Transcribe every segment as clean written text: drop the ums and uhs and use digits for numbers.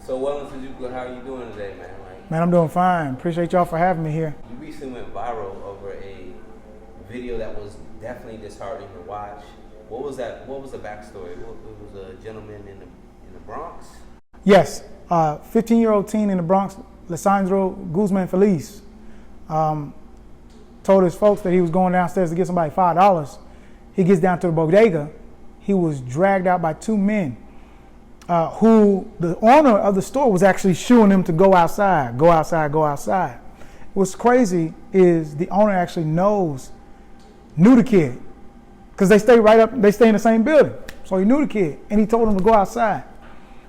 So Wellington, Juku, how are you doing today, man? Man, I'm doing fine. Appreciate y'all for having me here. You recently went viral over a video that was definitely disheartening to watch. What was that? What was the backstory? It was a gentleman in the Bronx? Yes, 15-year-old teen in the Bronx, Guzman-Feliz, told his folks that he was going downstairs to get somebody $5. He gets down to the Bodega. He was dragged out by two men who the owner of the store was actually shooing him to go outside. What's crazy is the owner actually knew the kid, because they stay in the same building. So he knew the kid, and he told him to go outside.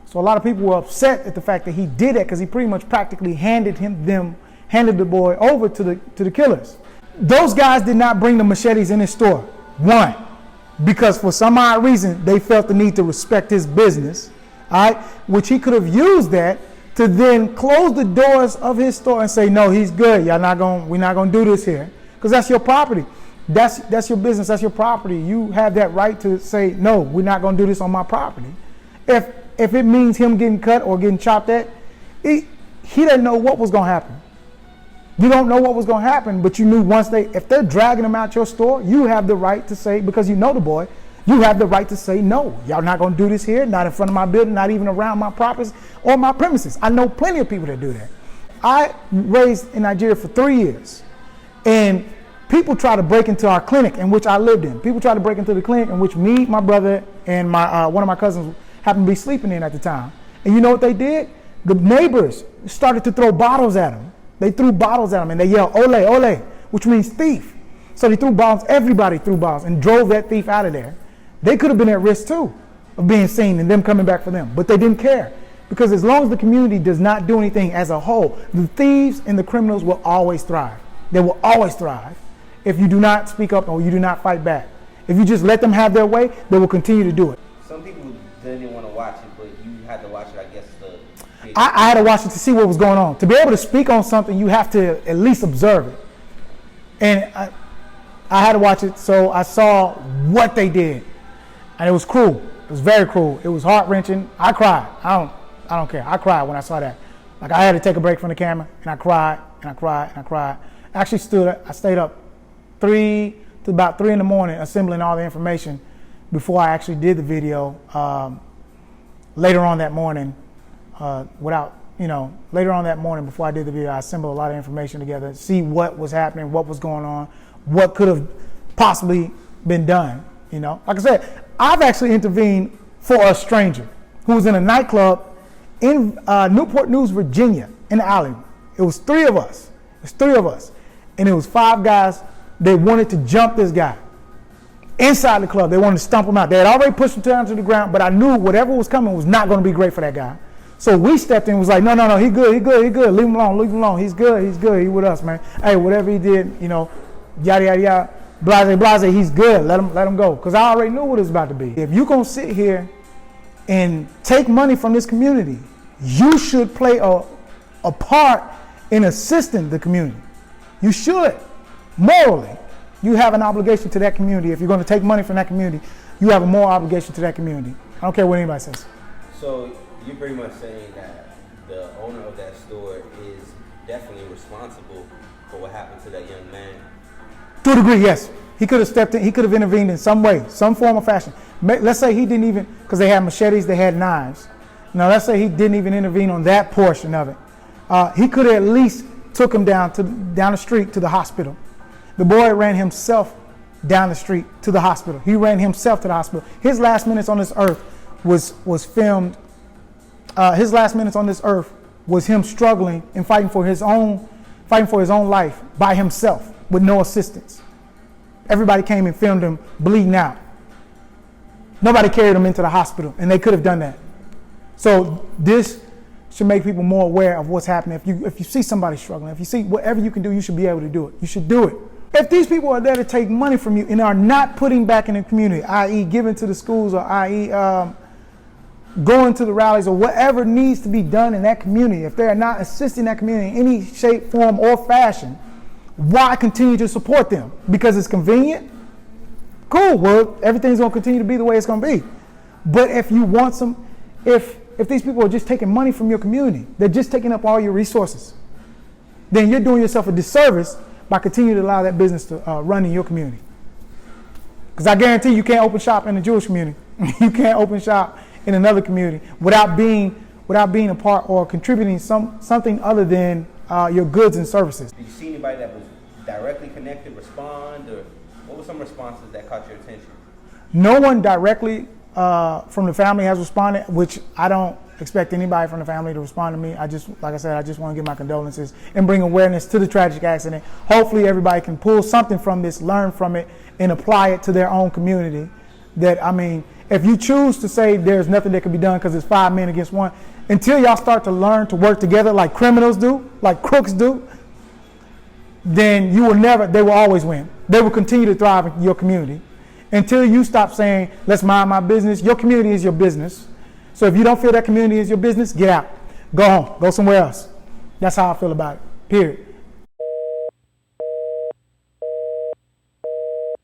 So a lot of people were upset at the fact that he did that, because he pretty much practically handed the boy over to the killers. Those guys did not bring the machetes in his store. One, because for some odd reason they felt the need to respect his business, all right, which he could have used that to then close the doors of his store and say, no, he's good. We're not gonna do this here, because that's your property. That's your business. That's your property. You have that right to say, no, we're not gonna do this on my property. If it means him getting cut or getting chopped at, he didn't know what was gonna happen. You don't know what was gonna happen, but you knew if they're dragging him out your store, you have the right to say, because you know the boy, you have the right to say, no, y'all not gonna do this here, not in front of my building, not even around my properties or my premises. I know plenty of people that do that. I raised in Nigeria for 3 years, and people try to break into our clinic in which I lived in. People try to break into the clinic in which me, my brother, and one of my cousins happened to be sleeping in at the time. And you know what they did? The neighbors started to throw bottles at him. They threw bottles at him and they yelled, ole, ole, which means thief. So they threw bottles, everybody threw bottles and drove that thief out of there. They could have been at risk too of being seen and them coming back for them, but they didn't care. Because as long as the community does not do anything as a whole, the thieves and the criminals will always thrive. They will always thrive if you do not speak up or you do not fight back. If you just let them have their way, they will continue to do it. Some people didn't want to watch it, but you had to watch it, I guess. I had to watch it to see what was going on. To be able to speak on something, you have to at least observe it. And I had to watch it, so I saw what they did. And it was cruel. It was very cruel. It was heart-wrenching. I cried. I don't care. I cried when I saw that. Like, I had to take a break from the camera, and I cried, and I cried, and I cried. I actually I stayed up to about 3 in the morning assembling all the information before I actually did the video. Later on that morning, later on that morning before I did the video, I assembled a lot of information together, see what was happening, what was going on, what could have possibly been done. Like I said, I've actually intervened for a stranger who was in a nightclub in Newport News, Virginia, in the alley. It was 3 of us. And it was 5 guys. They wanted to jump this guy inside the club. They wanted to stomp him out. They had already pushed him down to the ground, but I knew whatever was coming was not going to be great for that guy. So we stepped in and was like, no, he good. Leave him alone. He's good. He with us, man. Hey, whatever he did, yada, yada, yada, blase, he's good. Let him go. Because I already knew what it was about to be. If you're going to sit here and take money from this community, you should play a part in assisting the community. You should. Morally, you have an obligation to that community. If you're going to take money from that community, you have a moral obligation to that community. I don't care what anybody says. So you're pretty much saying that the owner of that store is definitely responsible for what happened to that young man? To a degree, yes. He could have stepped in. He could have intervened in some way, some form or fashion. Let's say he didn't even, because they had machetes, they had knives. Now, let's say he didn't even intervene on that portion of it. He could have at least took him down the street to the hospital. The boy ran himself down the street to the hospital. He ran himself to the hospital. His last minutes on this earth was filmed. His last minutes on this earth was him struggling and fighting for his own life by himself with no assistance. Everybody came and filmed him bleeding out. Nobody carried him into the hospital, and they could have done that. So this should make people more aware of what's happening. If you see somebody struggling, if you see whatever you can do, you should be able to do it. You should do it. If these people are there to take money from you and are not putting back in the community, i.e. giving to the schools, or i.e. going to the rallies, or whatever needs to be done in that community, if they are not assisting that community in any shape, form, or fashion, why continue to support them? Because it's convenient? Cool, well, everything's going to continue to be the way it's going to be. But if you want if if these people are just taking money from your community, they're just taking up all your resources, then you're doing yourself a disservice by continuing to allow that business to run in your community. Because I guarantee you can't open shop in the Jewish community. You can't open shop in another community without being a part or contributing something other than your goods and services. Did you see anybody that was directly connected respond, or what were some responses that caught your attention? No one directly from the family has responded, which I don't expect anybody from the family to respond to me. Like I said, I just want to give my condolences and bring awareness to the tragic accident. Hopefully everybody can pull something from this, learn from it, and apply it to their own community. If you choose to say there's nothing that can be done because it's 5 men against one, until y'all start to learn to work together like criminals do, like crooks do, then they will always win. They will continue to thrive in your community. Until you stop saying, let's mind my business. Your community is your business. So if you don't feel that community is your business, get out. Go home. Go somewhere else. That's how I feel about it. Period.